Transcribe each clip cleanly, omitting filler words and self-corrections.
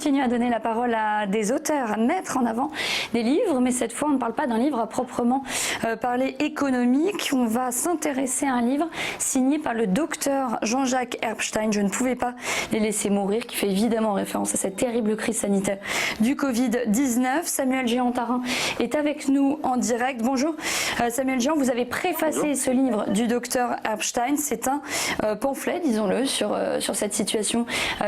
continue à donner la parole à des auteurs, à mettre en avant des livres, mais cette fois on ne parle pas d'un livre à proprement parler économique. On va s'intéresser à un livre signé par le docteur Jean-Jacques Herbstein, Je ne pouvais pas les laisser mourir, qui fait évidemment référence à cette terrible crise sanitaire du Covid-19. Samuel Géant-Tarin est avec nous en direct. Bonjour Samuel Géant, vous avez préfacé ce livre du docteur Herbstein. C'est un pamphlet, disons-le, sur cette situation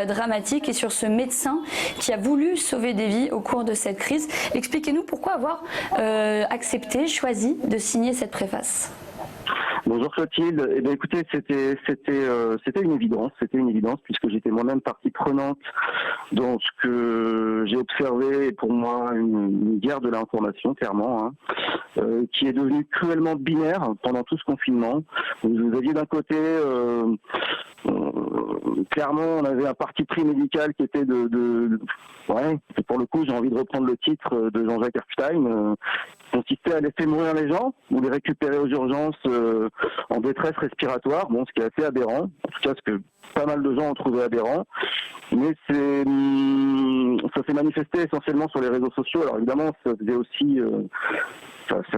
dramatique et sur ce médecin qui a voulu sauver des vies au cours de cette crise. Expliquez-nous pourquoi avoir accepté, choisi de signer cette préface. Bonjour Clotilde. Eh bien, écoutez, c'était une évidence. C'était une évidence puisque j'étais moi-même partie prenante dans ce que j'ai observé, pour moi, une guerre de l'information, clairement, qui est devenue cruellement binaire pendant tout ce confinement. Vous aviez d'un côté, clairement, on avait un parti pris médical qui était ouais, pour le coup, j'ai envie de reprendre le titre de Jean-Jacques Herbstein, consistait à laisser mourir les gens ou les récupérer aux urgences en détresse respiratoire, ce qui est assez aberrant, en tout cas ce que pas mal de gens ont trouvé aberrant, mais ça s'est manifesté essentiellement sur les réseaux sociaux. Alors évidemment, ça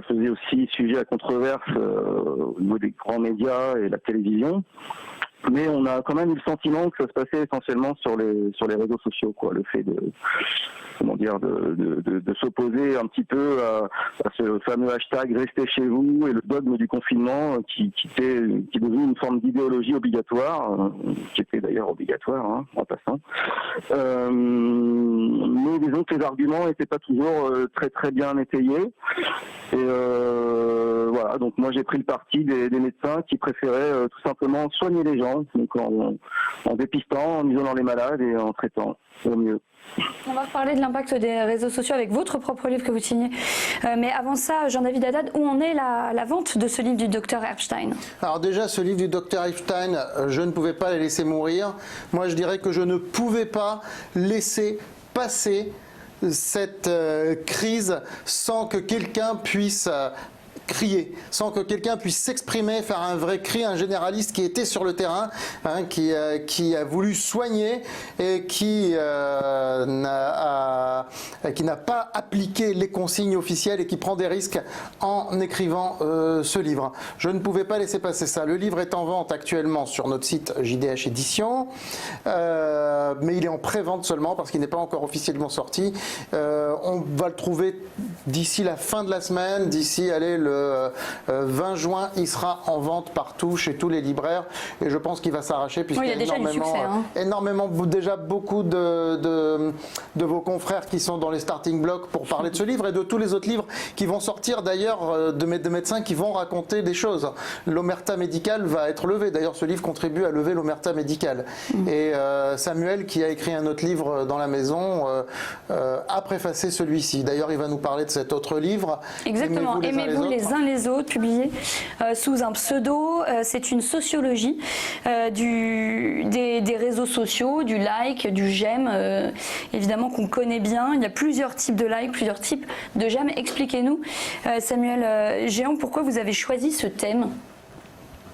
faisait aussi sujet à controverse au niveau des grands médias et la télévision. Mais on a quand même eu le sentiment que ça se passait essentiellement sur les réseaux sociaux, quoi. Le fait de s'opposer un petit peu à ce fameux hashtag restez chez vous et le dogme du confinement qui est devenu une forme d'idéologie obligatoire, qui était d'ailleurs obligatoire, en passant. Mais disons que les arguments n'étaient pas toujours très très bien étayés. Et voilà, donc moi j'ai pris le parti des médecins qui préféraient tout simplement soigner les gens, donc en dépistant, en isolant les malades et en traitant au mieux. On va parler de l'impact des réseaux sociaux avec votre propre livre que vous signez. Mais avant ça, Jean-David Haddad, où en est la vente de ce livre du docteur Herbstein? Alors déjà, ce livre du docteur Herbstein, je ne pouvais pas les laisser mourir. Moi, je dirais que je ne pouvais pas laisser passer cette crise sans que quelqu'un puisse crier, sans que quelqu'un puisse s'exprimer, faire un vrai cri, un généraliste qui était sur le terrain, qui a voulu soigner et qui n'a pas appliqué les consignes officielles et qui prend des risques en écrivant ce livre. Je ne pouvais pas laisser passer ça. Le livre est en vente actuellement sur notre site JDH Éditions, mais il est en pré-vente seulement parce qu'il n'est pas encore officiellement sorti. On va le trouver d'ici la fin de la semaine, d'ici, le 20 juin, il sera en vente partout, chez tous les libraires, et je pense qu'il va s'arracher puisqu'il y a énormément, déjà beaucoup de vos confrères qui sont dans les starting blocks pour parler de ce livre et de tous les autres livres qui vont sortir d'ailleurs de médecins qui vont raconter des choses. L'omerta médicale va être levée, d'ailleurs ce livre contribue à lever l'omerta médicale. Et Samuel, qui a écrit un autre livre dans la maison, a préfacé celui-ci. D'ailleurs il va nous parler de cet autre livre. Exactement, Aimez-vous les uns les autres, publié sous un pseudo. C'est une sociologie des réseaux sociaux, du like, du j'aime, évidemment qu'on connaît bien. Il y a plusieurs types de likes, plusieurs types de j'aime. Expliquez-nous, Samuel Géant, pourquoi vous avez choisi ce thème?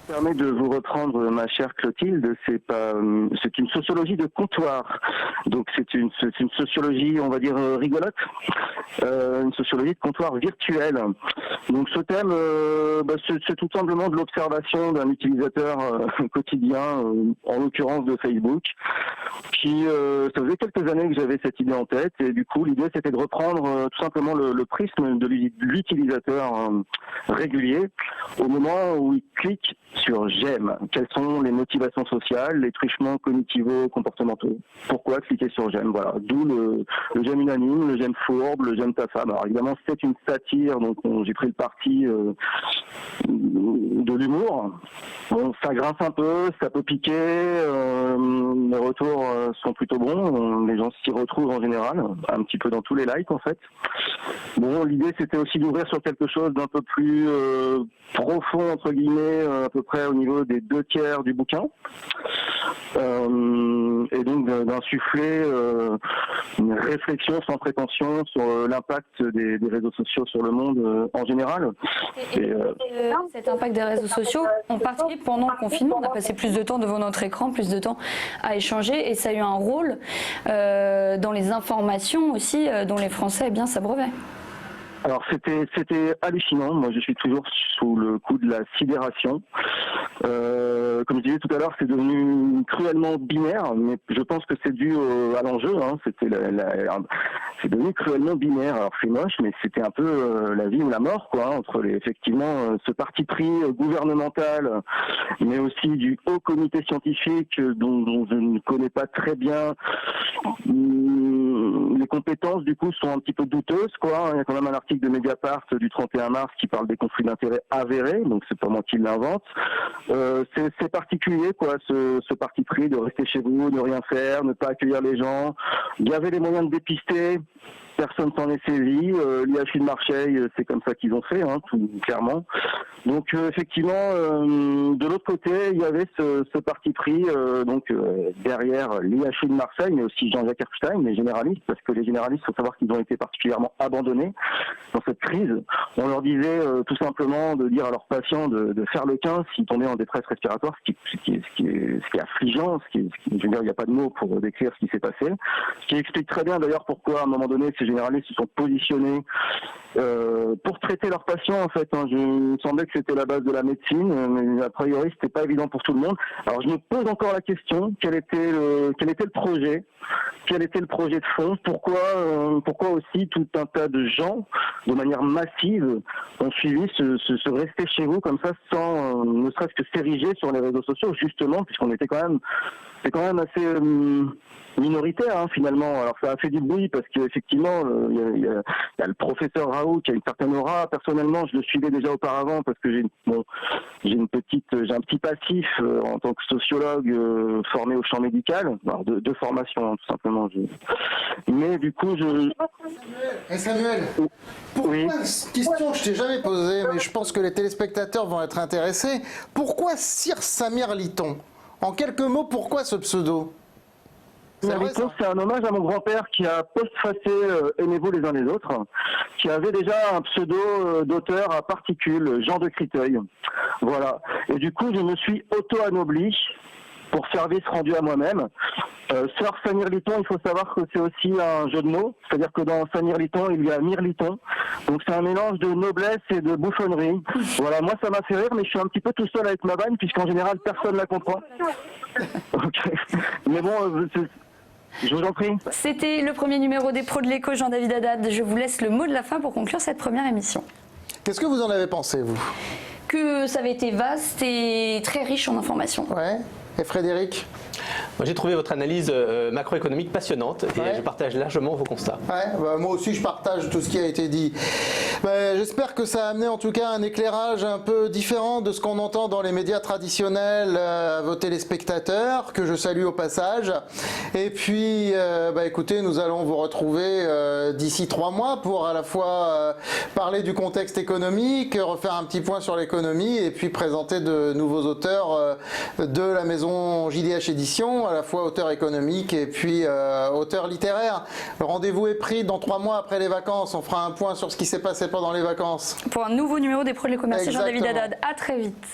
Permet de vous reprendre, ma chère Clotilde, c'est une sociologie de comptoir. Donc c'est une sociologie, on va dire, rigolote, une sociologie de comptoir virtuelle. Donc ce thème, c'est tout simplement de l'observation d'un utilisateur quotidien, en l'occurrence de Facebook, qui, ça faisait quelques années que j'avais cette idée en tête, et du coup l'idée c'était de reprendre tout simplement le prisme de l'utilisateur régulier au moment où il clique sur j'aime. Quelles sont les motivations sociales, les truchements cognitivo-comportementaux? Pourquoi cliquer sur j'aime? Voilà. D'où le j'aime unanime, le j'aime fourbe, le j'aime ta femme. Alors évidemment c'est une satire, donc j'ai pris le parti de l'humour. Bon, ça grince un peu, ça peut piquer, les retours sont plutôt bons, les gens s'y retrouvent en général, un petit peu dans tous les likes en fait. Bon, l'idée c'était aussi d'ouvrir sur quelque chose d'un peu plus profond entre guillemets, à peu près au niveau des 2/3 du bouquin, et donc d'insuffler une réflexion sans prétention sur l'impact des réseaux sociaux sur le monde en général. Cet impact des réseaux réseaux sociaux, en particulier pendant le confinement. On a passé plus de temps devant notre écran, plus de temps à échanger, et ça a eu un rôle dans les informations aussi dont les Français s'abreuvaient. Alors c'était hallucinant. Moi je suis toujours sous le coup de la sidération. Comme je disais tout à l'heure, c'est devenu cruellement binaire, mais je pense que c'est dû à l'enjeu. Hein. C'est devenu cruellement binaire. Alors c'est moche, mais c'était un peu la vie ou la mort, quoi, entre effectivement ce parti pris gouvernemental, mais aussi du haut comité scientifique dont je ne connais pas très bien. Les compétences du coup sont un petit peu douteuses, quoi. Il y a quand même un article de Mediapart du 31 mars qui parle des conflits d'intérêts avérés, donc c'est pas moi qui l'invente. C'est particulier, quoi, ce parti pris de rester chez vous, ne rien faire, ne pas accueillir les gens. Il y avait les moyens de dépister. Personne s'en est saisi. L'IHU de Marseille, c'est comme ça qu'ils ont fait, hein, tout clairement. Donc effectivement, de l'autre côté, il y avait ce parti pris derrière l'IHU de Marseille, mais aussi Jean-Jacques Epstein, les généralistes, parce que les généralistes, il faut savoir qu'ils ont été particulièrement abandonnés dans cette crise. On leur disait tout simplement de dire à leurs patients de faire le 15 s'ils tombaient en détresse respiratoire, ce qui est affligeant, je veux dire, il n'y a pas de mots pour décrire ce qui s'est passé. Ce qui explique très bien d'ailleurs pourquoi à un moment donné ces généralistes se sont positionnés pour traiter leurs patients, en fait. Hein. Il me semblait que c'était la base de la médecine, mais a priori c'était pas évident pour tout le monde. Alors je me pose encore la question, quel était le projet, quel était le projet de fond, pourquoi aussi tout un tas de gens de manière massive ont suivi ce rester chez vous comme ça sans ne serait-ce que s'ériger sur les réseaux sociaux, justement, puisqu'on était quand même assez minoritaire, hein, finalement. Alors ça a fait du bruit parce qu'effectivement il y a le professeur Raoult qui a une certaine aura. Personnellement, je le suivais déjà auparavant parce que j'ai un petit passif en tant que sociologue formé au champ médical, alors de formation, hein, tout simplement. Mais du coup Samuel, pourquoi, oui. question que je t'ai jamais posée, mais je pense que les téléspectateurs vont être intéressés. Pourquoi Sir Samir Litton? En quelques mots, pourquoi ce pseudo? C'est un hommage à mon grand-père qui a postfacé Aimez-vous les uns les autres, qui avait déjà un pseudo d'auteur à particules, Jean de Criteuil. Voilà. Et du coup, je me suis auto-anobli pour service rendu à moi-même. Sir Samir Litton, il faut savoir que c'est aussi un jeu de mots, c'est-à-dire que dans Samir Litton, il y a Mirliton. Donc c'est un mélange de noblesse et de bouffonnerie. Voilà, moi ça m'a fait rire, mais je suis un petit peu tout seul avec ma vanne, puisqu'en général, personne ne la comprend. Okay. Mais bon, je vous en prie. C'était le premier numéro des Pros de l'écho, Jean-David Haddad. Je vous laisse le mot de la fin pour conclure cette première émission. Qu'est-ce que vous en avez pensé, vous? Que ça avait été vaste et très riche en informations. Ouais. Et Frédéric? Moi, j'ai trouvé votre analyse macroéconomique passionnante et je partage largement vos constats. Ouais, bah, moi aussi, je partage tout ce qui a été dit. Bah, j'espère que ça a amené en tout cas un éclairage un peu différent de ce qu'on entend dans les médias traditionnels à vos téléspectateurs, que je salue au passage. Et puis, écoutez, nous allons vous retrouver d'ici 3 mois pour à la fois parler du contexte économique, refaire un petit point sur l'économie et puis présenter de nouveaux auteurs de la maison JDH Édition, à la fois auteur économique et puis auteur littéraire. Le rendez-vous est pris dans 3 mois après les vacances. On fera un point sur ce qui s'est passé pendant les vacances. Pour un nouveau numéro des Pros de l'écho. Merci Jean-David Exactement. Haddad. À très vite.